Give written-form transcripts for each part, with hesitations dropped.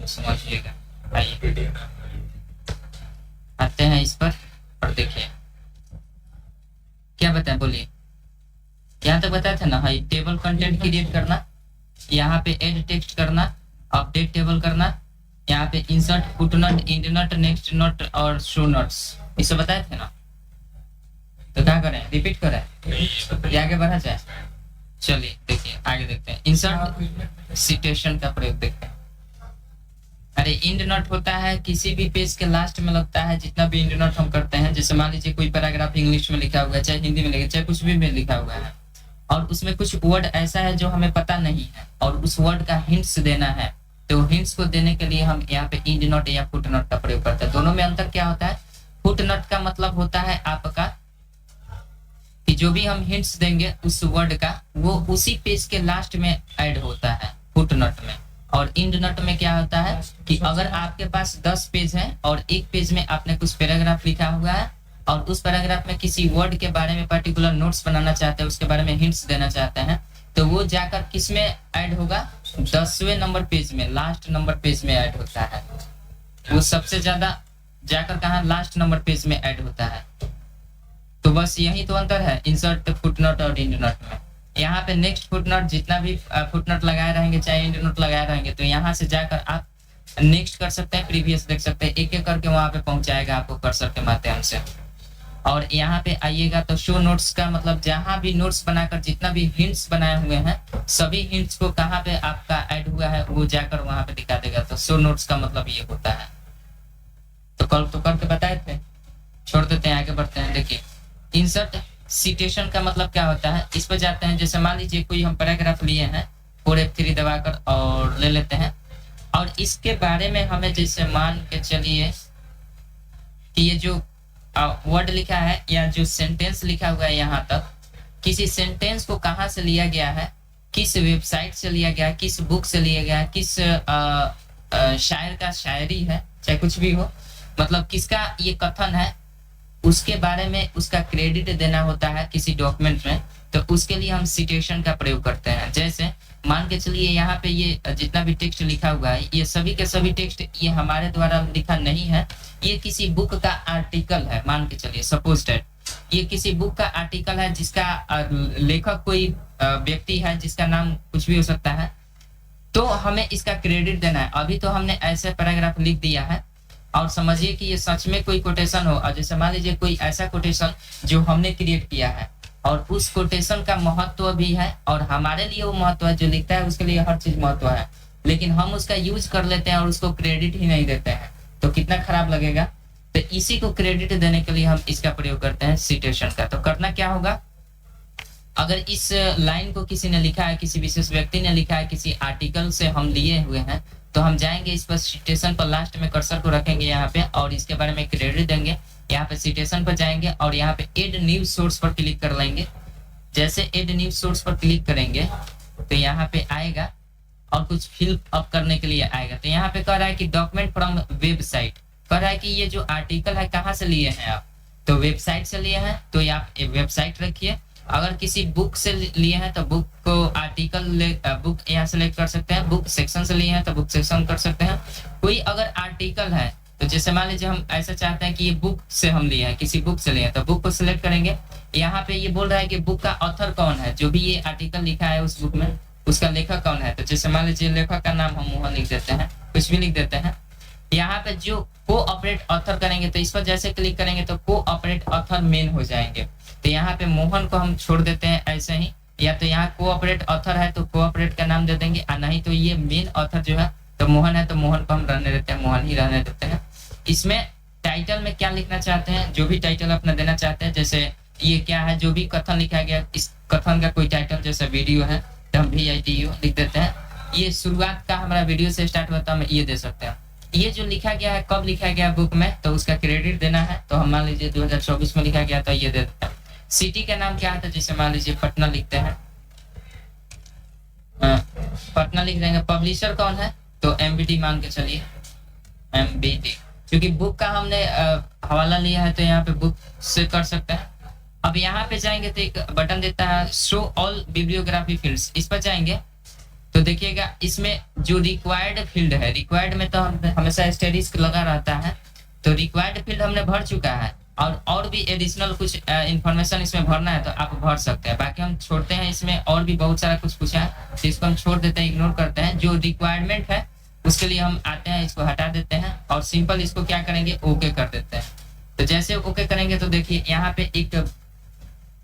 तो समझिएगा। आइए आते हैं इस पर और देखिए क्या बताएं, बोलिए। यहाँ तक बताया था ना, हाँ, टेबल कंटेंट क्रिएट करना, यहाँ पे एड टेक्स्ट करना, अपडेट टेबल करना, यहाँ पे insert footnote, endnote, next note और शो नोट्स, इसे बताए थे ना। तो क्या करें, रिपीट करें या आगे बढ़ा जाए? चलिए देखिए आगे देखते हैं। इंसर्ट सिटेशन का प्रयोग देखते हैं। अरे इंड नोट होता है किसी भी पेज के लास्ट में लगता है, जितना भी इंड नोट हम करते हैं, जैसे मान लीजिए कोई पैराग्राफ इंग्लिश में लिखा हुआ है, चाहे हिंदी में लिखा, चाहे कुछ भी में लिखा हुआ है, और उसमें कुछ वर्ड ऐसा है जो हमें पता नहीं है और उस वर्ड का हिंट्स देना है, तो हिंट्स को देने के लिए हम यहाँ पे इंड नोट या फुट नोट का प्रयोग करते हैं। दोनों में अंतर क्या होता है? फुट नोट का मतलब होता है आपका कि जो भी हम हिंट्स देंगे उस वर्ड का, वो उसी पेज के लास्ट में ऐड होता है फुट नोट में। और इंड नोट में क्या होता है कि अगर आपके पास 10 पेज है और एक पेज में आपने कुछ पैराग्राफ लिखा हुआ है और उस पैराग्राफ में किसी वर्ड के बारे में पर्टिकुलर नोट्स बनाना चाहते हैं, उसके बारे में हिंट्स देना चाहते हैं, तो वो जाकर किस में ऐड होगा? 10वें नंबर पेज में, लास्ट नंबर पेज में ऐड होता है। वो सबसे ज्यादा जाकर कहा? लास्ट नंबर पेज में ऐड होता है। तो बस यही तो अंतर है इंसर्ट फुटनोट और इंड नोट में। यहाँ पे नेक्स्ट फुटनोट, जितना भी फुटनोट लगाए रहेंगे चाहे इंड नोट लगाए रहेंगे, तो यहाँ से जाकर आप नेक्स्ट कर सकते हैं, प्रीवियस देख सकते हैं, एक एक करके वहां पे पहुंचाएगा आपको कर्सर के माध्यम से। और यहाँ पे आइएगा तो शो नोट्स का मतलब जहां भी नोट्स बनाकर जितना भी हिंट्स बनाए हुए हैं, सभी हिंट्स को कहाँ पे आपका ऐड हुआ है वो जाकर वहां पे दिखा देगा। तो शो नोट्स का मतलब ये होता है। तो कल तो करके बताए थे, छोड़ देते हैं, आगे बढ़ते हैं। देखिए इंसर्ट सिटेशन का मतलब क्या होता है, इस पर जाते हैं। जैसे मान लीजिए कोई हम पैराग्राफ लिए हैं, 4F3 दबाकर और ले लेते हैं, और इसके बारे में हमें जैसे मान के चलिए कि ये जो वर्ड लिखा है या जो सेंटेंस लिखा हुआ है यहाँ तक, किसी सेंटेंस को कहाँ से लिया गया है, किस वेबसाइट से लिया गया, किस बुक से लिया गया, किस शायर का शायरी है, चाहे कुछ भी हो, मतलब किसका ये कथन है, उसके बारे में उसका क्रेडिट देना होता है किसी डॉक्यूमेंट में। तो उसके लिए हम सिटेशन का प्रयोग करते हैं। जैसे मान के चलिए यहाँ पे ये जितना भी टेक्स्ट लिखा हुआ है, ये सभी के सभी टेक्स्ट ये हमारे द्वारा लिखा नहीं है, ये किसी बुक का आर्टिकल है। मान के चलिए सपोज दैट ये किसी बुक का आर्टिकल है जिसका लेखक कोई व्यक्ति है जिसका नाम कुछ भी हो सकता है, तो हमें इसका क्रेडिट देना है। अभी तो हमने ऐसे पैराग्राफ लिख दिया है और समझिए कि ये सच में कोई कोटेशन हो, और जैसे मान लीजिए कोई ऐसा कोटेशन जो हमने क्रिएट किया है और उस कोटेशन का महत्व भी है, और हमारे लिए वो महत्व है, जो लिखता है उसके लिए हर चीज महत्व है, लेकिन हम उसका यूज कर लेते हैं और उसको क्रेडिट ही नहीं देते हैं, तो कितना खराब लगेगा। तो इसी को क्रेडिट देने के लिए हम इसका प्रयोग करते हैं सिटेशन का। तो करना क्या होगा, अगर इस लाइन को किसी ने लिखा है, किसी विशेष व्यक्ति ने लिखा है, किसी आर्टिकल से हम लिए हुए हैं, तो हम जाएंगे इस पर सिटेशन पर, लास्ट में कर्सर को रखेंगे यहाँ पे और इसके बारे में क्रेडिट देंगे। यहाँ पे सिटेशन पर जाएंगे और यहाँ पे एड न्यू सोर्स पर क्लिक कर लेंगे। जैसे एड न्यू सोर्स पर क्लिक करेंगे तो यहाँ पे आएगा और कुछ फिल अप करने के लिए आएगा। तो यहाँ पे कह रहा है कि डॉक्यूमेंट फ्रॉम वेबसाइट, कह रहा है कि ये जो आर्टिकल है कहाँ से लिए हैं आप, तो वेबसाइट से लिए हैं, तो आप वेबसाइट रखिए। अगर किसी बुक से लिए हैं तो बुक को आर्टिकल बुक यहाँ सेलेक्ट कर सकते हैं, बुक सेक्शन से लिए हैं तो बुक सेक्शन कर सकते हैं। कोई अगर आर्टिकल है तो जैसे मान लीजिए हम ऐसा चाहते हैं कि ये बुक से हम लिए हैं, किसी बुक से लिए हैं, तो बुक को सिलेक्ट करेंगे। यहाँ पे ये बोल रहा है कि बुक का ऑथर कौन है, जो भी ये आर्टिकल लिखा है उस बुक में उसका लेखक कौन है। तो जैसे मान लीजिए लेखक का नाम हम मोहन लिख देते हैं, कुछ भी लिख देते हैं। यहाँ पे जो कोऑपरेट ऑथर करेंगे तो इस पर जैसे क्लिक करेंगे तो कोऑपरेट ऑथर मेन हो जाएंगे। तो यहाँ पे मोहन को हम छोड़ देते हैं ऐसे ही, या तो यहाँ कोऑपरेट ऑथर है तो कोऑपरेट का नाम दे देंगे, और नहीं तो ये मेन ऑथर जो है तो मोहन है तो मोहन को हम रहने देते हैं, मोहन ही रहने देते हैं। इसमें टाइटल में क्या लिखना चाहते हैं, जो भी टाइटल अपना देना चाहते हैं, जैसे ये क्या है, जो भी कथन लिखा गया इस कथन का कोई टाइटल, जैसे वीडियो है तो हम VIDEO लिख देते हैं। ये शुरुआत का हमारा वीडियो से स्टार्ट होता है, हम ये दे सकते हैं। ये जो लिखा गया है कब लिखा गया बुक में तो उसका क्रेडिट देना है, तो हम मान लीजिए 2024 में लिखा गया तो ये दे देते हैं। सिटी का नाम क्या है, तो जैसे मान लीजिए पटना लिखते हैं, पटना लिख देंगे। पब्लिशर कौन है तो MBD मान के चलिए, MBD, क्योंकि बुक का हमने हवाला लिया है तो यहाँ पे बुक से कर सकते हैं। अब यहाँ पे जाएंगे तो एक बटन देता है शो ऑल बिब्लियोग्राफी फील्ड्स, इस पर जाएंगे तो देखिएगा इसमें जो रिक्वायर्ड फील्ड है, रिक्वायर्ड में तो हम हमेशा एस्टेरिस्क लगा रहता है, तो रिक्वायर्ड फील्ड हमने भर चुका है, और भी एडिशनल कुछ इंफॉर्मेशन इसमें भरना है तो आप भर सकते हैं। बाकी हम छोड़ते हैं, इसमें और भी बहुत सारा कुछ पूछा है तो इसको हम छोड़ देते हैं, इग्नोर करते हैं। जो रिक्वायरमेंट है उसके लिए हम आते हैं, इसको हटा देते हैं और सिंपल इसको क्या करेंगे, ओके कर देते हैं। तो जैसे ओके करेंगे तो देखिए यहाँ पे एक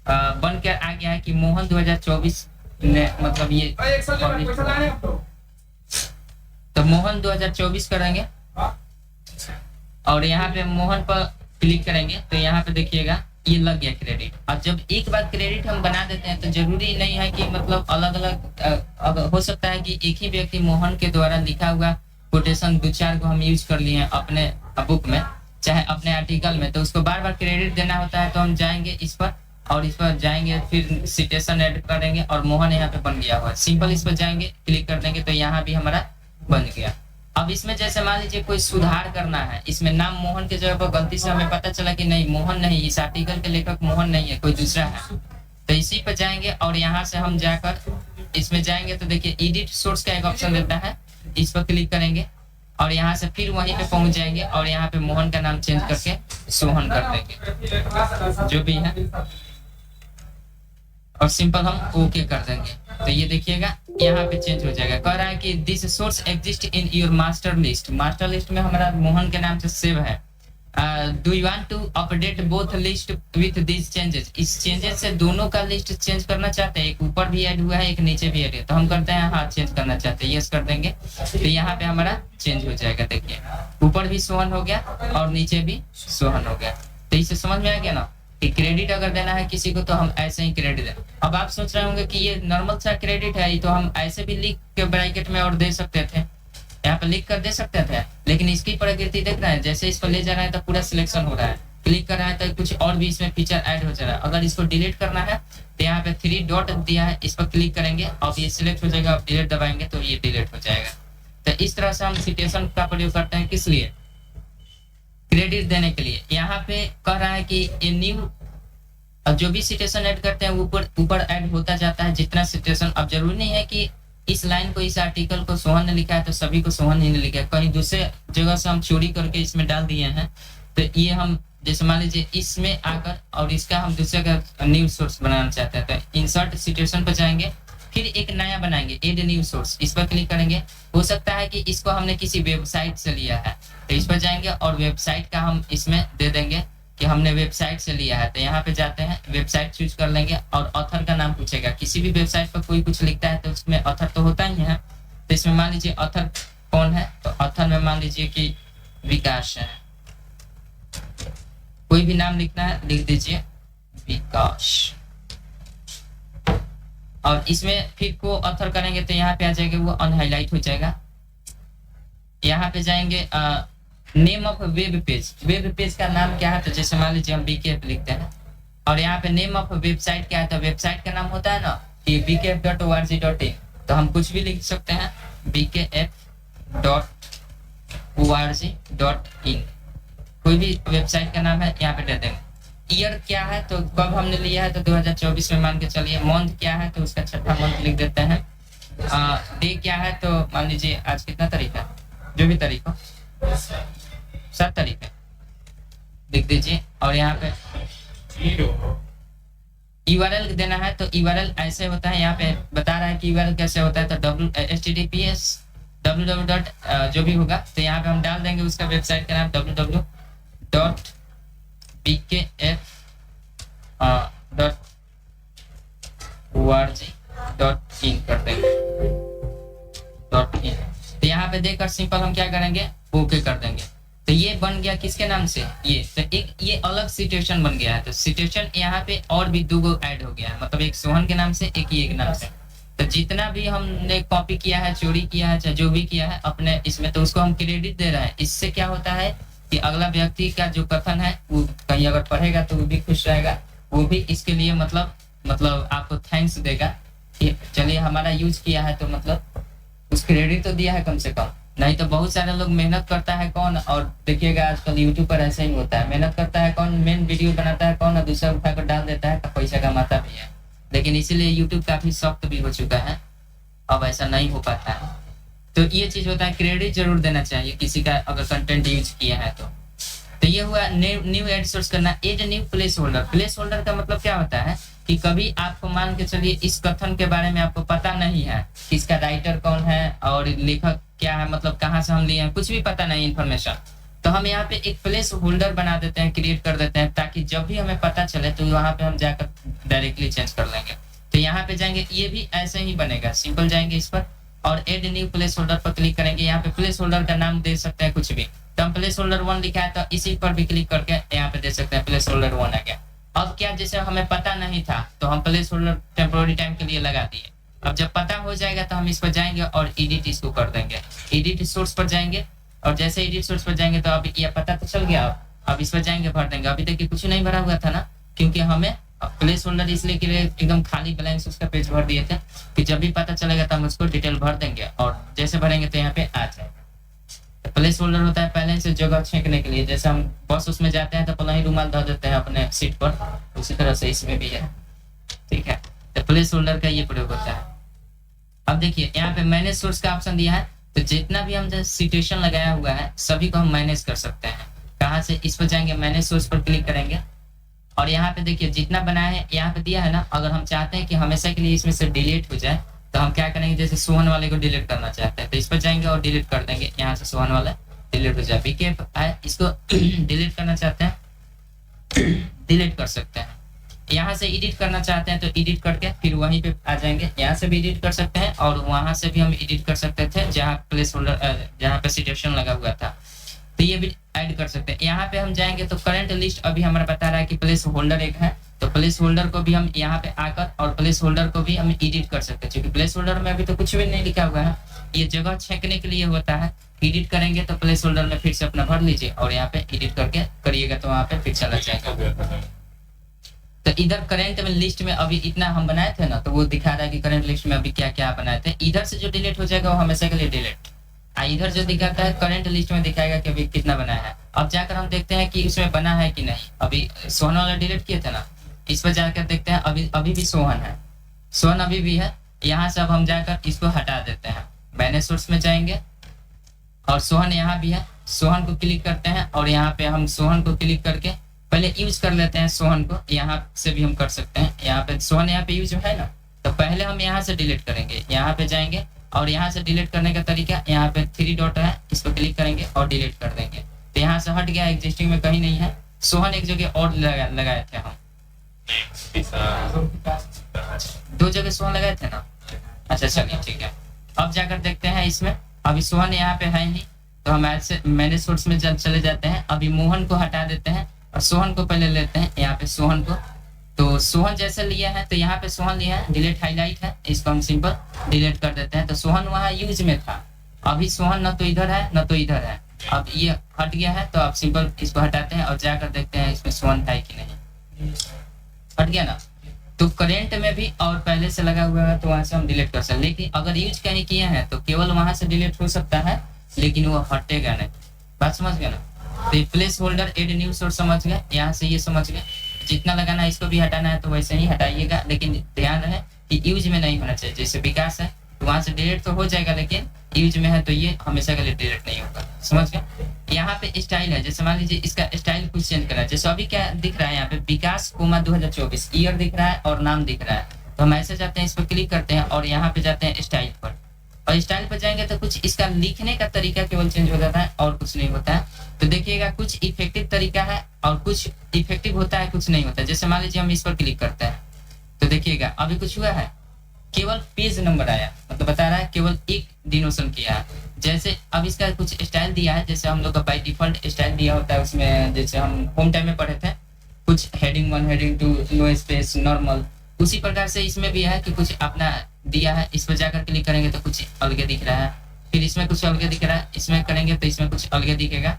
बन कर आ गया है कि मोहन 2024 ने मतलब ये तो मोहन 2024 करेंगे और यहाँ पे मोहन पर क्लिक करेंगे तो यहाँ पे देखिएगा ये लग गया क्रेडिट। और जब एक बार क्रेडिट हम बना देते हैं तो जरूरी नहीं है कि मतलब अलग अलग हो सकता है कि एक ही व्यक्ति मोहन के द्वारा लिखा हुआ कोटेशन 2-4 को हम यूज कर लिए हैं अपने बुक में, चाहे अपने आर्टिकल में, तो उसको बार बार क्रेडिट देना होता है। तो हम जाएंगे इस पर और इस पर जाएंगे, फिर सिटेशन ऐड करेंगे और मोहन यहाँ पे बन गया हुआ है। सिंपल इस पर जाएंगे, क्लिक कर देंगे तो यहाँ भी हमारा बन गया। अब इसमें जैसे मान लीजिए कोई सुधार करना है, इसमें नाम मोहन के जगह पर गलती से हमें पता चला कि नहीं मोहन नहीं, इस आर्टिकल के लेखक मोहन नहीं है, कोई दूसरा है, तो इसी पर जाएंगे और यहाँ से हम जाकर इसमें जाएंगे तो देखिए एडिट सोर्स का एक ऑप्शन देता है, इस पर क्लिक करेंगे और यहाँ से फिर वहीं पे पहुंच जाएंगे और यहाँ पे मोहन का नाम चेंज करके सोहन कर देंगे जो भी है, और सिंपल हम ओके कर देंगे। तो ये देखिएगा यहाँ पे चेंज हो जाएगा। कह रहा है कि this source exist in your master list, master list में हमारा मोहन के नाम से सेव है। Do you want to update both list with this changes, इस चेंजेस से दोनों का लिस्ट चेंज करना चाहते हैं, एक ऊपर भी ऐड हुआ है एक नीचे भी ऐड है, तो हम करते हैं हाँ चेंज करना चाहते हैं, यस कर देंगे तो यहाँ पे हमारा चेंज हो जाएगा। देखिए ऊपर भी सोहन हो गया और नीचे भी सोहन हो गया। तो इसे समझ में आ गया ना कि क्रेडिट अगर देना है किसी को तो हम ऐसे ही क्रेडिट दें। अब आप सोच रहे होंगे कि ये नॉर्मल सा क्रेडिट है, ये तो हम ऐसे भी लिख के ब्रैकेट में और दे सकते थे, यहाँ पे लिख कर दे सकते थे, लेकिन इसकी प्रकृति देख रहे हैं, जैसे इस पर ले जा रहा है तो पूरा सिलेक्शन हो रहा है, क्लिक कर रहा है तो कुछ और भी इसमें फीचर ऐड हो जा रहा है। अगर इसको डिलीट करना है तो यहाँ पे 3 डॉट दिया है, इस पर क्लिक करेंगे और ये सिलेक्ट हो जाएगा, डिलीट दबाएंगे तो ये डिलीट हो जाएगा। तो इस तरह से हम सिटेशन का प्रयोग करते हैं, किस लिए, क्रेडिट देने के लिए। यहाँ पे कह रहा है कि ए न्यू, अब जो भी सिटेशन ऐड करते हैं ऊपर ऊपर ऐड होता जाता है जितना सिटेशन। अब जरूरी नहीं है कि इस लाइन को, इस आर्टिकल को सोहन ने लिखा है तो सभी को सोहन ही ने लिखा है, कहीं दूसरे जगह से हम चोरी करके इसमें डाल दिए हैं तो ये हम जैसे मान लीजिए इसमें आकर और इसका हम दूसरे का न्यू सोर्स बनाना चाहते हैं तो इंसर्ट सिटेशन पर जाएंगे, फिर एक नया बनाएंगे एड न्यू सोर्स, इस पर क्लिक करेंगे। हो सकता है कि इसको हमने किसी वेबसाइट से लिया है तो इस पर जाएंगे और वेबसाइट का हम इसमें दे देंगे कि हमने वेबसाइट से लिया है, तो यहाँ पे जाते हैं वेबसाइट चूज कर लेंगे और ऑथर का नाम पूछेगा। किसी भी वेबसाइट पर कोई कुछ लिखता है तो उसमें ऑथर तो होता ही है, तो इसमें मान लीजिए ऑथर कौन है, तो ऑथर में मान लीजिए कि विकास है, कोई भी नाम लिखना है लिख दीजिए विकास, और इसमें फिर को ऑथर करेंगे तो यहाँ पे आ जाएगा वो अनहाईलाइट हो जाएगा। यहाँ पे जाएंगे name of web page, web page का नाम क्या है, तो जैसे मान लीजिए हम BKF लिखते हैं और यहाँ पे नेम ऑफ वेबसाइट क्या है, तो वेबसाइट का नाम होता है ना कि bkf.org.in, तो हम कुछ भी लिख सकते हैं bkf.org.in, कोई भी वेबसाइट का नाम है यहाँ पे दे देंगे। ईयर क्या है, तो कब हमने लिया है तो 2024 में मान के चलिए। मंथ क्या है तो उसका छठा मंथ लिख देते हैं। डे क्या है तो मान लीजिए आज कितना तारीख है, जो भी तारीख हो 7 तारीख है लिख दीजिए, और यहाँ पे URL देना है तो URL ऐसे होता है, यहाँ पे बता रहा है कि URL कैसे होता है, तो https www. जो भी होगा तो यहाँ पे हम डाल देंगे उसका वेबसाइट का नाम www.bkf.org.in कर देंगे .in। तो यहाँ पे देकर सिंपल हम क्या करेंगे, ओके कर देंगे। तो ये बन गया किसके नाम से, ये तो एक ये अलग सिचुएशन बन गया है। तो सिचुएशन यहाँ पे और भी 2 ऐड हो गया है, मतलब एक सोहन के नाम से एक ये के नाम से। तो जितना भी हमने कॉपी किया है, चोरी किया है, चाहे जो भी किया है अपने इसमें, तो उसको हम क्रेडिट दे रहे हैं। इससे क्या होता है कि अगला व्यक्ति का जो कथन है वो कहीं अगर पढ़ेगा तो वो भी खुश रहेगा, वो भी इसके लिए मतलब आपको थैंक्स देगा कि चलिए हमारा यूज किया है, तो मतलब उस क्रेडिट तो दिया है कम से कम। नहीं तो बहुत सारे लोग मेहनत करता है कौन, और देखिएगा आजकल यूट्यूब पर ऐसा ही होता है, मेहनत करता है कौन, मेन वीडियो बनाता है कौन, और दूसरा उठाकर डाल देता है तो पैसा कमाता भी है। लेकिन इसीलिए यूट्यूब काफी सख्त भी हो चुका है अब ऐसा नहीं हो पाता है। तो ये चीज होता है, क्रेडिट जरूर देना चाहिए किसी का अगर कंटेंट यूज किया है तो ये हुआ न्यू एड सोर्स करना। Add new placeholder. Placeholder का मतलब क्या होता है कि कभी आपको मान के चलिए इस कथन के बारे में आपको पता नहीं है कि इसका राइटर कौन है और लेखक क्या है, मतलब कहाँ से हम लिए हैं, कुछ भी पता नहीं इन्फॉर्मेशन, तो हम यहाँ पे एक प्लेस होल्डर बना देते हैं, क्रिएट कर देते हैं, ताकि जब भी हमें पता चले तो वहां पे हम जाकर डायरेक्टली चेंज कर लेंगे। तो यहाँ पे जाएंगे, ये भी ऐसे ही बनेगा, सिंपल जाएंगे इस पर और एड न्यू प्लेस होल्डर पर क्लिक करेंगे। यहाँ पे प्लेस होल्डर का नाम दे सकते हैं कुछ भी, तो हम प्लेस होल्डर 1 लिखा है तो इसी पर भी क्लिक करके यहाँ पे दे सकते हैं प्लेस होल्डर 1 आ गया। अब क्या, जैसे हमें पता नहीं था तो हम प्लेस होल्डर टेम्पोररी टाइम के लिए लगा दिए। अब जब पता हो जाएगा तो हम इस पर जाएंगे और एडिट इसको कर देंगे। एडिट सोर्स पर जाएंगे और जैसे एडिट सोर्स पर जाएंगे तो अब ये पता तो चल गया। अब इस पर जाएंगे, भर देंगे। अभी तक कुछ नहीं भरा हुआ था ना, क्योंकि हमें प्लेस होल्डर इसलिए के लिए एकदम खाली ब्लैंक उसका पेज भर दिए थे कि जब भी पता चलेगा तो हम उसको डिटेल भर देंगे और जैसे भरेंगे तो यहाँ पे आ जाएगा। प्लेस होल्डर होता है पहले से जगह छेकने के लिए, जैसे हम बस उसमें जाते हैं तो पहले ही रुमाल धर देते हैं अपने सीट पर, उसी तरह से इसमें भी है, ठीक है। तो प्लेस होल्डर का ये प्रयोग होता है। अब देखिए यहाँ पे मैनेज सोर्स का ऑप्शन दिया है, तो जितना भी हम सिचुएशन लगाया हुआ है सभी को हम मैनेज कर सकते हैं। कहाँ से, इस पर जाएंगे, मैनेज सोर्स पर क्लिक करेंगे और यहाँ पे देखिए जितना बनाया है यहाँ पे दिया है ना। अगर हम चाहते हैं कि हमेशा के लिए इसमें से डिलीट हो जाए तो हम क्या करेंगे, जैसे सोहन वाले को डिलीट करना चाहते हैं तो इस पर जाएंगे और डिलीट कर देंगे, यहाँ से सोहन वाला डिलीट हो जाए। बीके है, इसको डिलीट करना चाहते हैं डिलीट कर सकते हैं। यहाँ से एडिट करना चाहते हैं तो एडिट करके फिर वहीं पे आ जाएंगे, यहाँ से भी एडिट कर सकते हैं और वहां से भी हम एडिट कर सकते थे जहाँ प्लेस होल्डर जहाँ पे सिचुएशन लगा हुआ था, तो ये भी ऐड कर सकते हैं। यहाँ पे हम जाएंगे तो करंट लिस्ट अभी हमारा बता रहा है कि प्लेस होल्डर एक है, तो प्लेस होल्डर को भी हम यहाँ पे आकर और प्लेस होल्डर को भी हम एडिट कर सकते हैं, क्योंकि प्लेस होल्डर में अभी तो कुछ भी नहीं लिखा हुआ है, ये जगह छेकने के लिए होता है। एडिट करेंगे तो प्लेस होल्डर में फिर से अपना भर लीजिए और यहाँ पे एडिट करके करिएगा तो वहाँ पे फिर चला जाएगा। तो इधर करंट में लिस्ट में अभी इतना हम बनाए थे ना, तो वो दिखा रहा है कि करंट लिस्ट में अभी क्या क्या बनाए थे। इधर से जो डिलीट हो जाएगा वो हमेशा के लिए डिलीट, इधर जो दिखाता है करंट लिस्ट में दिखाएगा कि अभी कितना बनाया है। अब जाकर हम देखते हैं कि इसमें बना है कि नहीं। अभी सोहन वाला डिलीट किए थे ना, इस पर जाकर देखते हैं अभी भी सोहन है, सोहन अभी भी है। यहाँ से अब हम जाकर इसको हटा देते हैं, मैनेज सोर्स में जाएंगे और सोहन यहाँ भी है, सोहन को क्लिक करते हैं और यहाँ पे हम सोहन को क्लिक करके पहले यूज कर लेते हैं सोहन को। यहाँ से भी हम कर सकते हैं, यहाँ पे सोहन यहाँ पे यूज है ना, तो पहले हम यहाँ से डिलीट करेंगे, यहाँ पे जाएंगे और यहाँ से डिलीट करने का तरीका, यहाँ पे 3 डॉट है, इस पर क्लिक करेंगे और डिलीट कर देंगे। तो यहाँ से हट गया, एग्जिस्टिंग में कहीं नहीं है। सोहन एक जगह और लगाए थे हम, 2 जगह सोहन लगाए थे ना। अच्छा चलिए ठीक है, अब जाकर देखते हैं इसमें अभी सोहन यहाँ पे है ही, तो हम ऐसे मैनेज सोर्स में चले जाते हैं। अभी मोहन को हटा देते हैं और सोहन को पहले लेते हैं, यहाँ पे सोहन को, तो सोहन जैसे लिया है तो यहाँ पे सोहन लिया है, डिलीट हाईलाइट है, इसको हम सिंपल डिलीट कर देते हैं। तो सोहन वहाँ यूज में था, अभी सोहन न तो इधर है न तो इधर है, अब ये हट गया है तो आप सिंपल इसको हटाते हैं और जाकर देखते हैं इसमें सोहन था कि नहीं, हट गया ना। तो करेंट में भी और पहले से लगा हुआ है तो वहां से हम डिलीट कर सकते, लेकिन अगर यूज कहीं किए हैं तो केवल वहां से डिलीट हो सकता है, लेकिन वो हटेगा नहीं। बात समझ गया ना। तो placeholder add new source समझ गए, यहाँ से ये समझ गए। जितना लगाना है इसको भी हटाना है तो वैसे ही हटाइएगा, लेकिन ध्यान रहे कि यूज में नहीं होना चाहिए। जैसे विकास है तो वहां से डिलीट तो हो जाएगा, लेकिन यूज में है तो ये हमेशा के लिए डिलीट नहीं होगा, समझ गए। यहाँ पे स्टाइल है, जैसे मान लीजिए इसका स्टाइल कुछ चेंज करना है, जैसे अभी क्या दिख रहा है यहाँ पे विकास 2024 ईयर दिख रहा है और नाम दिख रहा है, तो हम ऐसे जाते हैं, इस पर क्लिक करते हैं और यहाँ पे जाते हैं स्टाइल पर, और स्टाइल पर जाएंगे तो कुछ इसका लिखने का तरीका केवल चेंज हो जाता है और कुछ नहीं होता है। तो देखिएगा कुछ इफेक्टिव तरीका है और कुछ इफेक्टिव होता है, कुछ नहीं होता है। जैसे मान लीजिए हम इस पर क्लिक करते हैं तो देखिएगा अभी कुछ हुआ है, केवल पेज नंबर आया, मतलब बता रहा है केवल एक डिनोशन किया है। जैसे अब इसका कुछ स्टाइल दिया है, जैसे हम लोग का बाय डिफॉल्ट स्टाइल दिया होता है उसमें, जैसे हम होम टाइम में पढ़े थे, कुछ heading 1 heading 2 no space normal, उसी प्रकार से इसमें भी है कि कुछ अपना दिया है। इस पर जाकर क्लिक करेंगे तो कुछ अलग दिख रहा है, फिर इसमें कुछ अलग दिख रहा है, इसमें करेंगे तो इसमें कुछ अलग दिखेगा।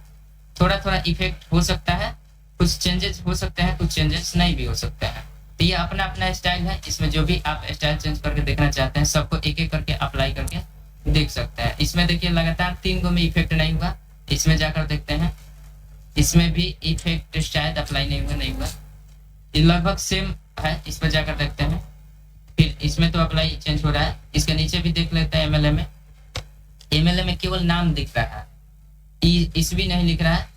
थोड़ा थोड़ा इफेक्ट हो सकता है, कुछ चेंजेस हो सकते हैं, कुछ चेंजेस नहीं भी हो सकते हैं। तो ये अपना अपना स्टाइल है, इसमें जो भी आप स्टाइल चेंज करके देखना चाहते हैं सबको एक एक करके अप्लाई करके देख सकते हैं। इसमें देखिए लगातार 3 गो में इफेक्ट नहीं हुआ, इसमें जाकर देखते हैं, इसमें भी इफेक्ट शायद अप्लाई नहीं हुआ, ये लगभग सेम है। इस पर जाकर देखते हैं, फिर इसमें तो अप्लाई चेंज हो रहा है, इसके नीचे भी देख लेते हैं एमएलए में। एमएलए में केवल नाम दिख रहा है, इस भी नहीं लिख रहा है।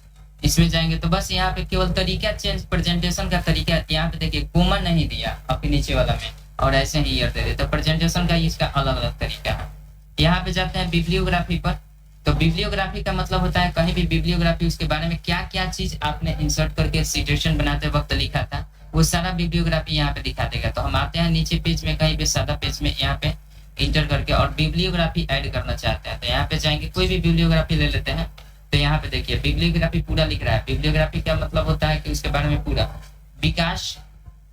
इसमें जाएंगे तो बस यहाँ पे केवल तरीका चेंज, प्रेजेंटेशन का तरीका यहाँ पे देखिए कोमा नहीं दिया आपके नीचे वाला में, और ऐसे ही ईयर दे दे, तो प्रेजेंटेशन का इसका अलग अलग तरीका है। यहाँ पे जाते हैं बिब्लियोग्राफी पर। तो बिब्लियोग्राफी का मतलब होता है कहीं भी बिब्लियोग्राफी, उसके बारे में क्या क्या चीज आपने इंसर्ट करके सिटेशन बनाते वक्त लिखा था, वो सारा बिब्लियोग्राफी यहाँ पे दिखा देगा। तो हम आते हैं नीचे पेज में, कहीं भी सादा पेज में यहाँ पे इंटर करके और बिब्लियोग्राफी ऐड करना चाहते हैं तो यहाँ पे जाएंगे, कोई भी बिब्लियोग्राफी ले लेते हैं। तो यहाँ पे देखिए बिब्लियोग्राफी पूरा लिख रहा है। बिब्लियोग्राफी का मतलब होता है कि उसके बारे में पूरा विकास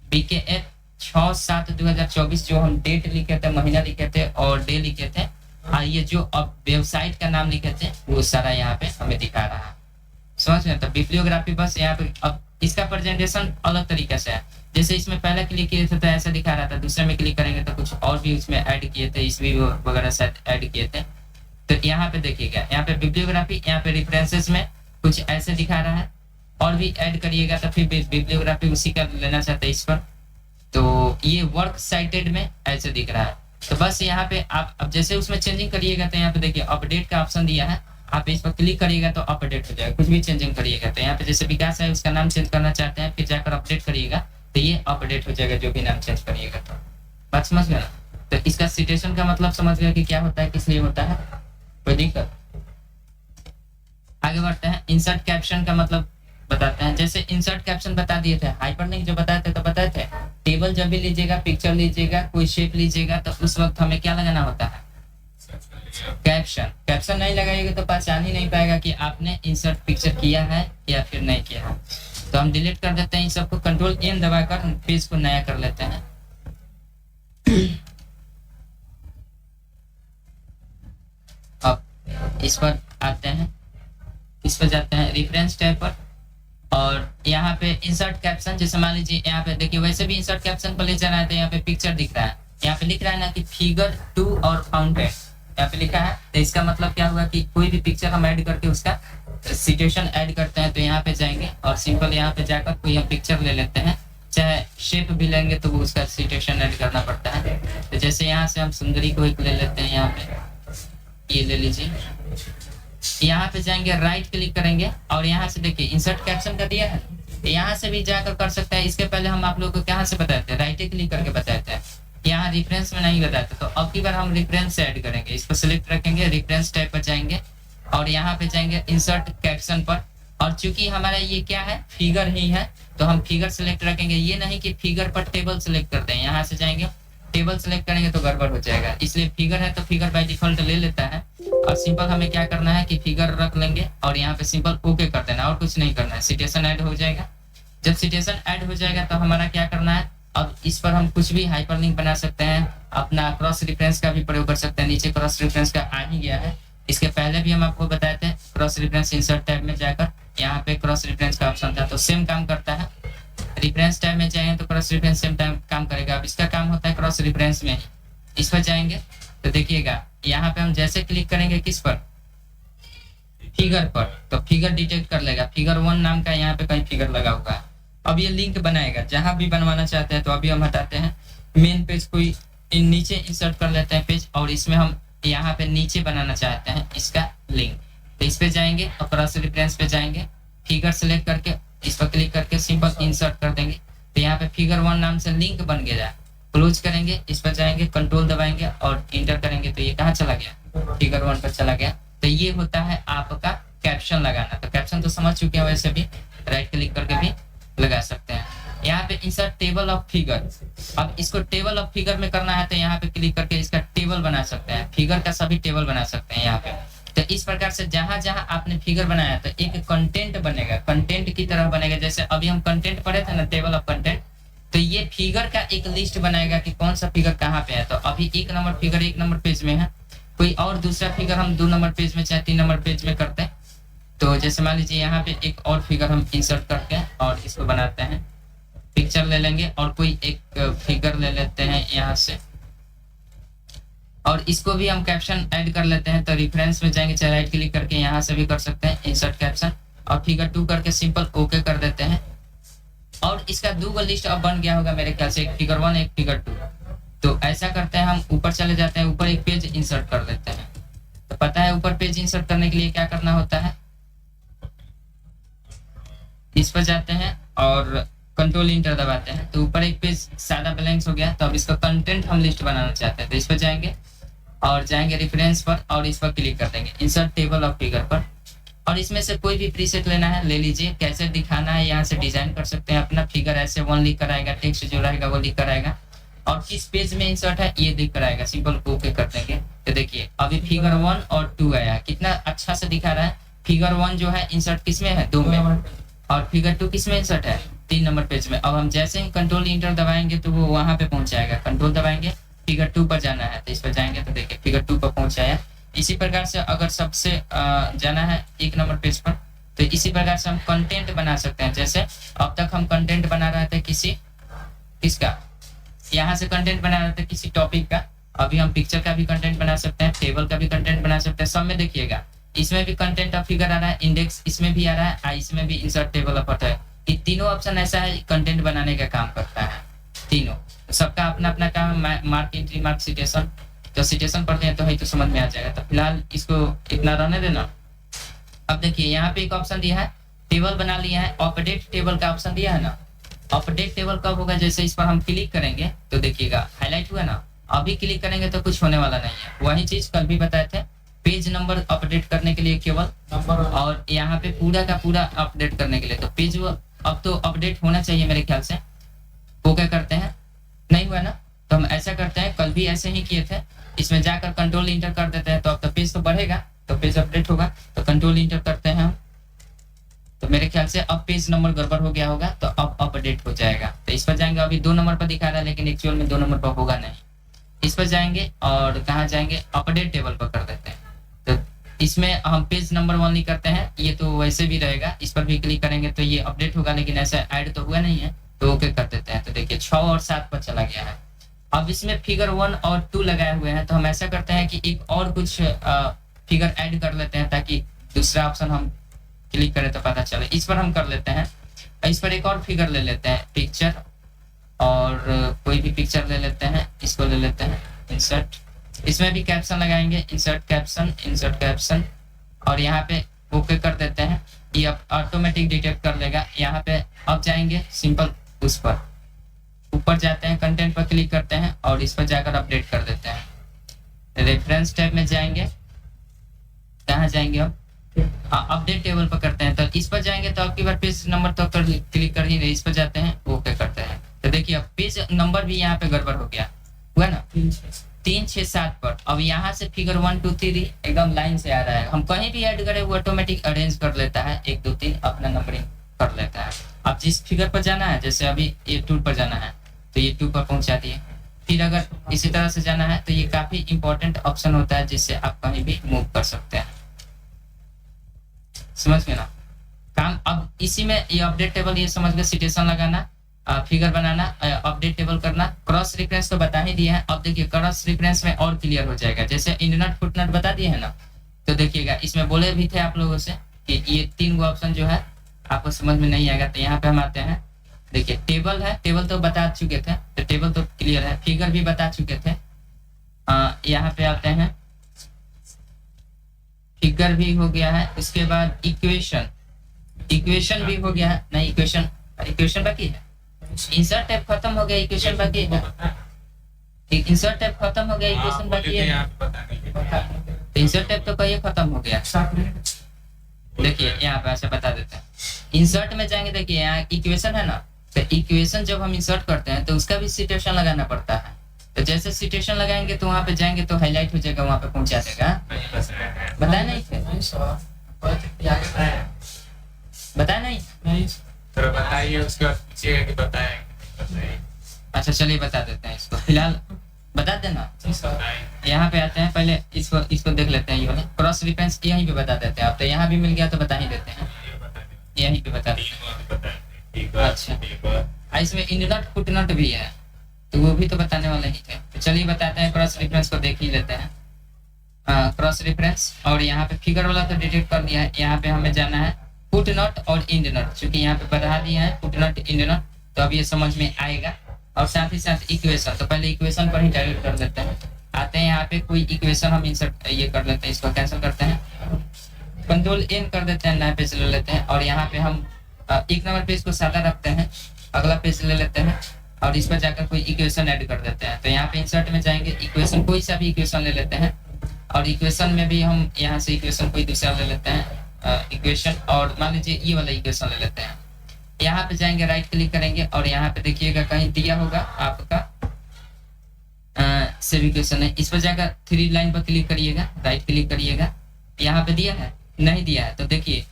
BKF 6/7/2024 जो हम डेट लिखे थे, महीना लिखे थे और डे लिखे थे, ये जो अब वेबसाइट का नाम लिखे थे वो सारा यहाँ पे हमें दिखा रहा है, समझ में। तो बिब्लियोग्राफी बस यहाँ पे, अब इसका प्रेजेंटेशन अलग तरीके से है। जैसे इसमें पहले क्लिक किए थे तो ऐसा दिखा रहा था, दूसरे में क्लिक करेंगे तो कुछ और भी उसमें ऐड किए थे, इस वीडियो वगैरह शायद ऐड किए थे। तो यहाँ पे देखिएगा, यहाँ पे बिब्लियोग्राफी, यहाँ पे रेफरेंसेस में कुछ ऐसे दिखा रहा है, और भी ऐड करिएगा तो फिर बिब्लियोग्राफी उसी का लेना चाहते हैं इस पर। तो ये वर्क साइटेड में ऐसे दिख रहा है। तो बस यहाँ पे आप अब जैसे उसमें चेंजिंग करिएगा तो यहाँ पे देखिए अपडेट का ऑप्शन दिया है, आप इस पर क्लिक करिएगा तो अपडेट हो जाएगा। कुछ भी चेंजिंग करिएगा तो यहाँ पे जैसे विकास है उसका नाम चेंज करना चाहते हैं, फिर जाकर अपडेट करिएगा तो ये अपडेट हो जाएगा जो भी नाम चेंज करिएगा। तो बात समझ गया ना। तो इसका सिटेशन का मतलब समझ गया कि क्या होता है, किस लिए होता है, कोई दिक्कत। आगे बढ़ते हैं, इंसर्ट कैप्शन का मतलब बताते हैं। जैसे इंसर्ट कैप्शन बता दिए थे, हाइपरलिंक जो बताए थे तो बताए थे, टेबल जब भी लीजिएगा, पिक्चर लीजिएगा, कोई शेप लीजिएगा तो उस वक्त हमें क्या लगाना होता है, कैप्शन। कैप्शन नहीं लगाइएगा तो पहचान ही नहीं पाएगा कि आपने इंसर्ट पिक्चर किया है या फिर नहीं किया है। तो हम डिलीट कर देते हैं इन सबको, Ctrl+N दबाकर पेज को नया कर लेते हैं। अब इस पर आते हैं, इस पर जाते हैं रेफरेंस टैब पर, और यहाँ पे इंसर्ट कैप्शन, जैसे मान लीजिए यहाँ पे देखिए वैसे भी इंसर्ट कैप्शन पर ले जाना है तो यहाँ पे पिक्चर दिख रहा है, यहाँ पे लिख रहा है ना कि फिगर 2 और फाउंटेन, यहाँ पे लिखा है। तो इसका मतलब क्या हुआ कि कोई भी पिक्चर हम ऐड करके उसका सिचुएशन ऐड करते हैं तो यहाँ पे जाएंगे और सिंपल यहाँ पे जाकर कोई हम पिक्चर ले लेते हैं, चाहे शेप भी लेंगे तो वो उसका सिचुएशन ऐड करना पड़ता है। तो जैसे यहाँ से हम सुंदरी को एक ले लेते हैं, यहाँ पे ये ले लीजिए। यहाँ पे जाएंगे, राइट क्लिक करेंगे और यहाँ से देखिए इंसर्ट कैप्शन का दिया है, यहाँ से भी जाकर कर सकते हैं। इसके पहले हम आप लोग को कहाँ से बताए थे, राइट क्लिक करके बताए थे, यहाँ रेफरेंस में नहीं बताते। तो अब की बार हम रेफरेंस से ऐड करेंगे, इसको सिलेक्ट रखेंगे, रेफरेंस टैब पर जाएंगे और यहाँ पे जाएंगे इंसर्ट कैप्शन पर। और चूंकि हमारा ये क्या है, फिगर ही है, तो हम फिगर सिलेक्ट रखेंगे। ये नहीं कि फिगर पर टेबल सिलेक्ट करते हैं, यहाँ से जाएंगे टेबल सिलेक्ट करेंगे तो गड़बड़ हो जाएगा, इसलिए फिगर है तो फिगर बाय डिफॉल्ट ले लेता है। और सिंपल हमें क्या करना है कि फिगर रख लेंगे और यहाँ पे सिंपल ओके कर देना, और कुछ नहीं करना है, सिटेशन ऐड हो जाएगा। जब सिटेशन ऐड हो जाएगा तो हमारा क्या करना है, अब इस पर हम कुछ भी हाइपरलिंक बना सकते हैं, अपना क्रॉस रेफरेंस का भी प्रयोग कर सकते हैं। नीचे क्रॉस रेफरेंस का आ ही गया है, इसके पहले भी हम आपको बताए थे, क्रॉस रेफरेंस इंसर्ट टैब में जाकर यहाँ पे क्रॉस रेफरेंस का ऑप्शन था, तो सेम काम करता है। रेफरेंस टैब में जाएंगे तो क्रॉस रेफरेंस सेम टाइम काम करेगा। अब इसका काम होता है क्रॉस रेफरेंस में, इस पर जाएंगे तो देखिएगा यहाँ पे हम जैसे क्लिक करेंगे किस पर, फिगर पर, तो फिगर डिटेक्ट कर लेगा, फिगर 1 नाम का यहाँ पे कहीं फिगर लगा हुआ है। अब ये लिंक बनाएगा, जहां भी बनवाना चाहते हैं। तो अभी हम हटाते हैं मेन पेज, कोई नीचे इंसर्ट कर लेते हैं पेज, और इसमें हम यहाँ पे नीचे बनाना चाहते हैं इसका लिंक। तो इस पे जाएंगे और क्रॉस रेफरेंस पे जाएंगे, फिगर सेलेक्ट करके इस पर क्लिक करके सिंपल इंसर्ट कर देंगे। तो यहाँ पे फिगर 1 नाम से लिंक बन गया। क्लोज करेंगे, इस पर जाएंगे, कंट्रोल दबाएंगे और इंटर करेंगे तो ये कहाँ चला गया, फिगर 1 पर चला गया। तो ये होता है आपका कैप्शन लगाना। तो कैप्शन तो समझ चुके हैं, वैसे भी राइट क्लिक करके भी लगा सकते हैं। यहाँ पे इंसर्ट टेबल ऑफ फिगर, अब इसको टेबल ऑफ फिगर में करना है तो यहाँ पे क्लिक करके इसका टेबल बना सकते हैं, फिगर का सभी टेबल बना सकते हैं यहाँ पे। तो इस प्रकार से जहां जहां आपने फिगर बनाया तो एक कंटेंट बनेगा, कंटेंट की तरह बनेगा। जैसे अभी हम कंटेंट पढ़े थे ना, टेबल ऑफ कंटेंट, तो ये फिगर का एक लिस्ट बनाएगा कि कौन सा फिगर कहाँ पे है। तो अभी 1 नंबर फिगर 1 नंबर पेज में है, कोई और दूसरा फिगर हम 2 नंबर पेज में चाहे 3 नंबर पेज में करते हैं। तो जैसे मान लीजिए यहाँ पे एक और फिगर हम इंसर्ट करके और इसको बनाते हैं, पिक्चर ले लेंगे और कोई एक फिगर ले लेते हैं यहाँ से, और इसको भी हम कैप्शन ऐड कर लेते हैं। तो रेफरेंस में जाएंगे, चाहे राइट क्लिक करके यहाँ से भी कर सकते हैं इंसर्ट कैप्शन, और फिगर 2 करके सिंपल ओके कर देते हैं। और इसका 2 लिस्ट अब बन गया होगा मेरे ख्याल से, एक फिगर 1 एक फिगर 2। तो ऐसा करते हैं, हम ऊपर चले जाते हैं, ऊपर एक पेज इंसर्ट कर लेते हैं। तो पता है ऊपर पेज इंसर्ट करने के लिए क्या करना होता है, इस पर जाते हैं और कंट्रोल इंटर दबाते हैं, तो ऊपर एक पेज सादा ब्लैंक्स हो गया। तो अब इसका कंटेंट हम लिस्ट बनाना चाहते हैं, तो इस पर जाएंगे और जाएंगे रेफरेंस पर और इस पर क्लिक कर देंगे, इंसर्ट टेबल ऑफ फिगर पर, और इसमें से कोई भी प्रीसेट लेना है ले लीजिए, कैसे दिखाना है यहाँ से डिजाइन कर सकते हैं अपना। फिगर ऐसे 1 लिख कर आएगा, टेक्स्ट जो रहेगा वो लिख कर आएगा, और किस पेज में इंसर्ट है ये दिख कर आएगा। सिंपल ओके कर देंगे, तो देखिए अभी फिगर 1 और 2 आया, कितना अच्छा से दिखा रहा है। फिगर 1 जो है इंसर्ट किस में है, 2 में, और फिगर 2 किस में इंसर्ट है, 3 नंबर पेज में। अब हम जैसे ही कंट्रोल इंटर दबाएंगे तो वो वहां पे पहुंच जाएगा। कंट्रोल दबाएंगे, फिगर 2 पर जाना है, तो इस पर जाएंगे तो देखिए फिगर 2 पर पहुंच जाए। इसी प्रकार से अगर सबसे जाना है 1 नंबर पेज पर, तो इसी प्रकार से हम कंटेंट बना सकते हैं। जैसे अब तक हम कंटेंट बना रहे थे किसका, यहाँ से कंटेंट बना रहे थे किसी टॉपिक का, अभी हम पिक्चर का भी कंटेंट बना सकते हैं, टेबल का भी कंटेंट बना सकते हैं। सब में देखिएगा, इसमें भी कंटेंट ऑफ फिगर आ रहा है, इंडेक्स इसमें भी आ रहा है, इसमें भी इंसर्ट टेबल ऑफ है। ये तीनों ऑप्शन ऐसा है कंटेंट बनाने का काम करता है तीनों। सबका अपना अपना काम, मार्क एंट्री, मार्क सिटेशन। तो सिटेशन पढ़ते हैं तो है तो समझ में आ जाएगा। तो फिलहाल इसको इतना रहने देना। अब देखिए यहाँ पे एक ऑप्शन दिया है, टेबल बना लिया है, अपडेट टेबल का ऑप्शन दिया है ना। अपडेट टेबल कब होगा, जैसे इस पर हम क्लिक करेंगे तो देखिएगा हाईलाइट हुआ ना। अभी क्लिक करेंगे तो कुछ होने वाला नहीं है, वही चीज कल भी बताए थे। पेज नंबर अपडेट करने के लिए केवल नंबर, और यहाँ पे पूरा का पूरा अपडेट करने के लिए तो पेज अब तो अपडेट होना चाहिए मेरे ख्याल से। वो क्या करते हैं, नहीं हुआ ना, तो हम ऐसा करते हैं, कल भी ऐसे ही किए थे। इसमें जाकर कंट्रोल इंटर कर देते हैं, तो अब तो पेज तो बढ़ेगा, तो पेज अपडेट होगा। तो कंट्रोल इंटर करते हैं हम, तो मेरे ख्याल से अब पेज नंबर गड़बड़ हो गया होगा, तो अब अपडेट हो जाएगा। तो इस पर जाएंगे, अभी 2 नंबर पर दिखा रहा है लेकिन एक्चुअल में 2 नंबर पर होगा नहीं। इस पर जाएंगे और कहाँ जाएंगे, अपडेट टेबल पर कर देते हैं। तो इसमें हम पेज नंबर 1 नहीं करते हैं, ये तो वैसे भी रहेगा। इस पर भी क्लिक करेंगे तो ये अपडेट होगा, लेकिन ऐसा ऐड तो हुआ नहीं है, तो ओके कर देते हैं। तो देखिए 6 और 7 पर चला गया है। अब इसमें फिगर 1 और 2 लगाए हुए हैं, तो हम ऐसा करते हैं कि एक और कुछ फिगर ऐड कर लेते हैं, ताकि दूसरा ऑप्शन हम क्लिक करें तो पता चले। इस पर हम कर लेते हैं, इस पर एक और फिगर ले लेते हैं, पिक्चर, और कोई भी पिक्चर ले लेते हैं, इसको ले लेते हैं इंसर्ट। इसमें भी कैप्शन लगाएंगे, इंसर्ट कैप्शन, और यहाँ पे ओके कर देते हैं। ये अब ऑटोमेटिक डिटेक्ट कर लेगा। यहाँ पे अब जाएंगे सिंपल उस पर ऊपर जाते हैं, कंटेंट पर क्लिक करते हैं और इस पर जाकर अपडेट कर देते हैं। रेफरेंस टैब में जाएंगे, कहाँ जाएंगे अब, अपडेट टेबल पर करते हैं। तो इस पर जाएंगे तो आपकी बार पेज नंबर तो क्लिक कर ही रहे, इस पर जाते हैं, ओके करते हैं। तो देखिए अब पेज नंबर भी यहाँ पे गड़बड़ हो गया, हुआ ना, 3, 6, 7 पर। अब यहाँ से फिगर 1, 2, 3 एकदम लाइन से आ रहा है। हम कहीं भी ऐड करें वो ऑटोमेटिक अरेंज कर लेता है, 1, 2, 3 अपना नंबरिंग कर लेता है। अब जिस फिगर पर जाना है, जैसे अभी ये 2 पर जाना है तो ये 2 पर पहुंचा दिए। फिर अगर इसी तरह से जाना है तो ये काफी इंपॉर्टेंट ऑप्शन होता है, जिससे आप कहीं भी मूव कर सकते हैं। समझ गए ना काम। अब इसी में ये अपडेट टेबल, ये समझ गए, सिटेशन लगाना, फिगर बनाना, अपडेट टेबल करना, क्रॉस रेफरेंस तो बता ही दिया है। अब देखिए क्रॉस रेफरेंस में और क्लियर हो जाएगा, जैसे इंडनट फुटनट बता दिए है ना। तो देखिएगा इसमें बोले भी थे आप लोगों से कि ये 3 गो ऑप्शन जो है आपको समझ में नहीं आएगा। तो यहाँ पे हम आते हैं, देखिए टेबल है, टेबल तो बता चुके थे, तो टेबल तो क्लियर है। फिगर भी बता चुके थे। यहाँ पे आते हैं, फिगर भी हो गया है। इसके बाद इक्वेशन भी हो गया है, नहीं इक्वेशन बाकी है। इंसर्ट टैब खत्म हो गया, इक्वेशन बाकी है। इंसर्ट टैब खत्म हो गया, इक्वेशन बाकी है। तो इंसर्ट टैब तो कहीं खत्म हो गया। देखिए यहाँ पे ऐसे बता देते हैं, इंसर्ट में जाएंगे, देखिए यहाँ इक्वेशन है ना, तो इक्वेशन जब हम इंसर्ट करते हैं तो उसका भी सिटेशन लगाना पड़ता है। तो जैसे सिटेशन लगाएंगे तो वहाँ पे जाएंगे तो हाईलाइट हो जाएगा, वहाँ पे पहुंचा देगा। बताया नहीं थे, बताया नहीं, बताइए उसके बाद पूछिएगा कि बताएंगे। अच्छा चलिए बता देते हैं इसको, फिलहाल बता देना। यहाँ पे आते हैं, पहले इसको देख लेते हैं। ये वाले क्रॉस रेफरेंस यहीं पे बता देते हैं। अब तो यहाँ भी मिल गया तो बता ही देते हैं, यहीं पे बता देते हैं। अच्छा इसमें इंडनट फुटनट भी है, तो वो भी तो बताने वाले ही थे। तो चलिए बताते हैं, क्रॉस रेफरेंस को देख ही लेते हैं। क्रॉस रेफरेंस, और यहाँ पे फिगर वाला तो डिटेक्ट कर दिया है। यहाँ पे हमें जाना है फुटनट और इंडनट, चूंकि यहाँ पे बता दिया है फुटनट इंडनट, तो अब ये समझ में आएगा। और साथ ही साथ इक्वेशन। तो पहले इक्वेशन पर ही डायरेक्ट कर लेते हैं। आते हैं यहाँ पे कोई इक्वेशन हम इंसर्ट ये कर लेते हैं, इसको कैंसिल करते हैं, कंट्रोल एन कर देते हैं, नया पेज ले लेते हैं और यहाँ पे हम एक नंबर पेज को सादा रखते हैं, अगला पेज ले लेते हैं और इस पर जाकर कोई इक्वेशन ऐड कर देते हैं। तो यहाँ पे इंसर्ट में जाएंगे, इक्वेशन कोई सा भी इक्वेशन ले लेते हैं और इक्वेशन में भी हम यहाँ से इक्वेशन कोई दूसरा ले लेते हैं इक्वेशन, और मान लीजिए ये वाला इक्वेशन ले लेते हैं। यहाँ पे जाएंगे, राइट क्लिक करेंगे और यहाँ पे देखिएगा कहीं दिया होगा आपका सेव इक्वेशन है, इस पर जाकर 3 लाइन पर क्लिक करिएगा, राइट क्लिक करिएगा। यहाँ पे दिया है, नहीं दिया है तो देखिए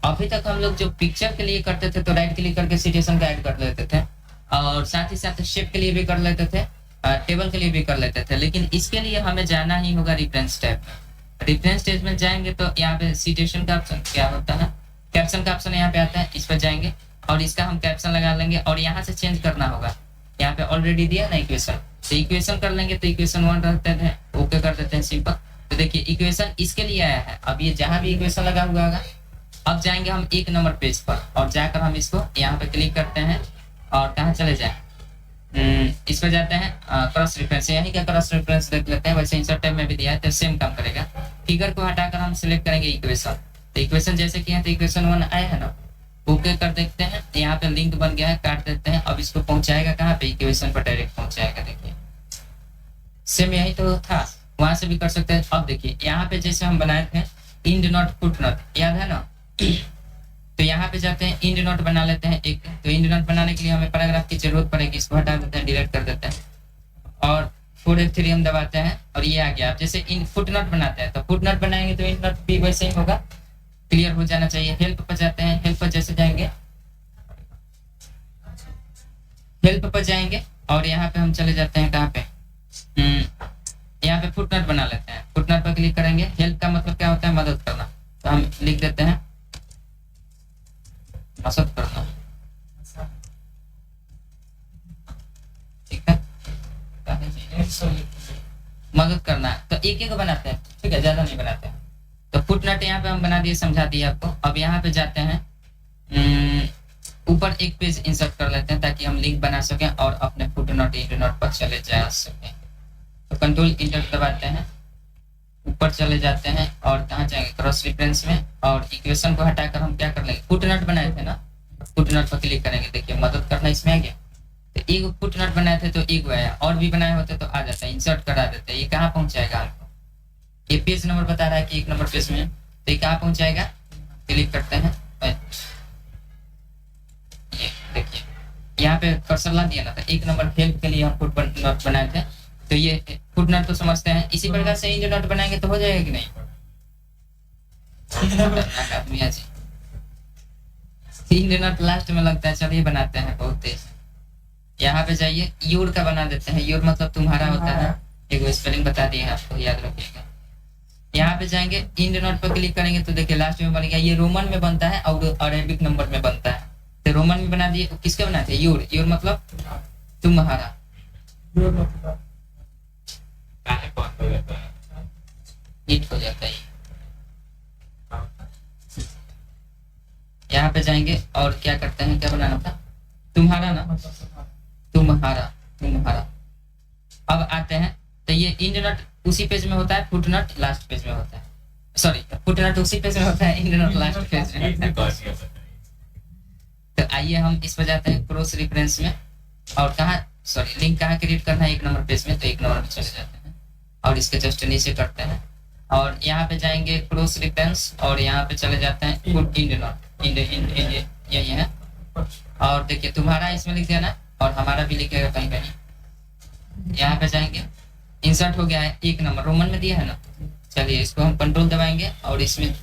अभी तक हम लोग जो पिक्चर के लिए करते थे तो राइट क्लिक करके सिचुएशन का ऐड कर लेते थे और साथ ही साथ शेप के लिए भी कर लेते थे, टेबल के लिए भी कर लेते थे, लेकिन इसके लिए हमें जाना ही होगा रेफरेंस टैब में। रेफरेंस टैब में जाएंगे तो यहाँ पे सिचुएशन का ऑप्शन क्या होता है, कैप्शन का ऑप्शन यहाँ पे आता है, इस पर जाएंगे और इसका हम कैप्शन लगा लेंगे और यहाँ से चेंज करना होगा। यहाँ पे ऑलरेडी दिया ना इक्वेशन, तो इक्वेशन कर लेंगे तो इक्वेशन 1 रखते थे, ओके कर देते हैं सिंपल। तो देखिए इक्वेशन इसके लिए आया है, अब ये जहां भी इक्वेशन लगा हुआ होगा, अब जाएंगे हम 1 नंबर पेज पर और जाकर हम इसको यहाँ पे क्लिक करते हैं और कहाँ चले जाए, इस पर जाते हैं क्रॉस रेफरेंस, यहीं का क्रॉस रेफरेंस देख लेते हैं। वैसे इंसर्ट टैब में भी दिया है तो सेम काम करेगा। फिगर को हटाकर हम सिलेक्ट करेंगे इक्वेशन, तो इक्वेशन जैसे कि है तो इक्वेशन 1 आया है ना, ओके कर देखते हैं। यहाँ पे लिंक बन गया है, काट देते हैं। अब इसको पहुंचाएगा कहाँ पे, इक्वेशन पर डायरेक्ट पहुंचाएगा। देखिए सेम यही तो था, वहां से भी कर सकते हैं। अब देखिए यहाँ पे जैसे हम बनाए थे इंड नोट फुट नोट, याद है ना, तो यहाँ पे जाते हैं इंड नोट बना लेते हैं एक। तो इंड नोट बनाने के लिए हमें पैराग्राफ की जरूरत पड़ेगी, इसको हटा देते हैं, डिलीट कर देते हैं और 4F3 हम दबाते हैं और ये आ गया। अब जैसे इन फुट नोट बनाते हैं तो फुट नोट बनाएंगे तो इंड नोट भी वैसे ही होगा, क्लियर हो जाना चाहिए। हेल्प पर जाते हैं, हेल्प पर जैसे जाएंगे, हेल्प पर जाएंगे और यहाँ पे हम चले जाते हैं कहाँ पे, यहाँ पे फुट नोट बना लेते हैं। फुट नोट पर क्लिक करेंगे, हेल्प का मतलब क्या होता है, मदद करना, तो हम लिख देते हैं मदद करना, ठीक है, मदद करना। तो एक एक बनाते हैं, ठीक है, ज्यादा नहीं बनाते हैं। तो फुट नोट यहाँ पे हम बना दिए, समझा दिए आपको। अब यहाँ पे जाते हैं, ऊपर एक पेज इंसर्ट कर लेते हैं ताकि हम लिंक बना सकें और अपने फुट नोट इंड नोट पर चले जा सकें। तो कंट्रोल इंटर दबाते हैं, ऊपर चले जाते हैं और कहाँ जाएंगे, क्रॉस रेफरेंस में, और इक्वेशन को हटाकर हम क्या कर लेंगे, फुट नोट बनाए थे ना, फुट नोट पर क्लिक करेंगे। देखिए मदद करना इसमें आ गया। तो एक फुट नोट बनाए थे तो एक आया, और भी बनाए होते तो आ जाता है, इंसर्ट करा देते हैं। ये कहाँ पहुंचाएगा आपको, ये पेज नंबर बता रहा है कि 1 नंबर पेज में, तो ये कहाँ पहुंचाएगा, क्लिक करते हैं। ये देखिए यहाँ पे कर्सर ला दिया ना, तो 1 नंबर हेल्प के लिए हम फुट नोट बनाए थे, तो ये फुट नोट तो समझते हैं। इसी प्रकार से इंड नोट बनाएंगे तो हो जाएगा कि नहीं, इंड नोट लास्ट में लगता है। चलिए बनाते हैं बहुत तेज। यहाँ पे जाइए, योर का बना देते हैं, योर मतलब तुम्हारा होता है, एक स्पेलिंग बता दिए आपको, याद रखिएगा। यहाँ पे जाएंगे, इंड नोट पर क्लिक करेंगे तो देखिए लास्ट में बन गया। ये रोमन में बनता है और अरेबिक नंबर में बनता है, तो रोमन में बना दिए। किसके बनाते हैं, योर, योर मतलब तुम्हारा, हिट हो जाता है। यहाँ पे जाएंगे और क्या करते हैं, क्या बनाना था, तुम्हारा ना, तुम्हारा, तुम्हारा। अब आते हैं तो ये इंड नोट उसी पेज में होता है, फुट नोट लास्ट पेज में होता है, सॉरी फुट नोट उसी पेज में होता है, इंड नोट लास्ट पेज में होता है। तो आइए हम इस पर जाते हैं क्रॉस रेफरेंस में, और कहाँ, सॉरी लिंक कहाँ क्रिएट करना है, 1 नंबर पेज में, तो 1 नंबर में चले जाते हैं और इसके जस्ट नीचे करते हैं और यहाँ पे जाएंगे क्रॉस रेफरेंस और यहाँ पे चले जाते हैं फुट इंड नोट, इंड यही है। और देखिए तुम्हारा इसमें लिख देना और हमारा भी लिखेगा कहीं कहीं। यहाँ पे जाएंगे, इंसर्ट हो गया है 1 नंबर, रोमन में दिया है ना। चलिए इसको हम कंट्रोल दबाएंगे और इसमें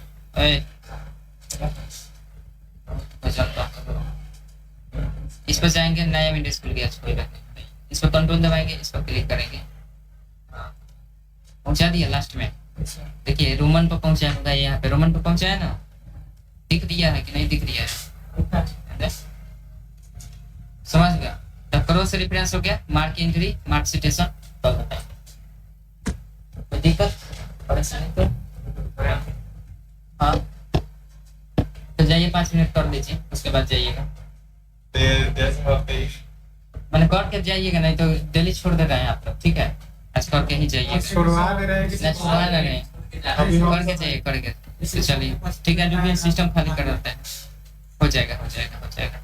इस पर जाएंगे, नया विंडो खुल गया, इस पर कंट्रोल दबाएंगे, इस पर क्लिक करेंगे, पहुंचा दिया लास्ट में। देखिए रोमन पर पहुंचा होगा, यहाँ पे रोमन पर पहुंचा है ना, दिख दिया है कि नहीं दिख रहा है, समझ गया। तो क्रॉस रेफरेंस हो गया, मार्क एंट्री, मार्क सिटेशन, तो कोई दिक्कत परेशानी तो हाँ, तो जाइए 5 मिनट कर लीजिए, उसके बाद जाइएगा। मैंने करके जाइएगा, नहीं तो डेली छोड़ दे रहे हैं आप लोग, ठीक है? आज करके ही जाइएगा, छुड़वा दे रहे हैं कि नहीं छुड़वा ना रहे, अभी हम करके जाइए करके। तो चलिए ठीक है, जो भी सिस्टम खाली कर देते हैं, हो जाएगा हो जाएगा हो जाएगा।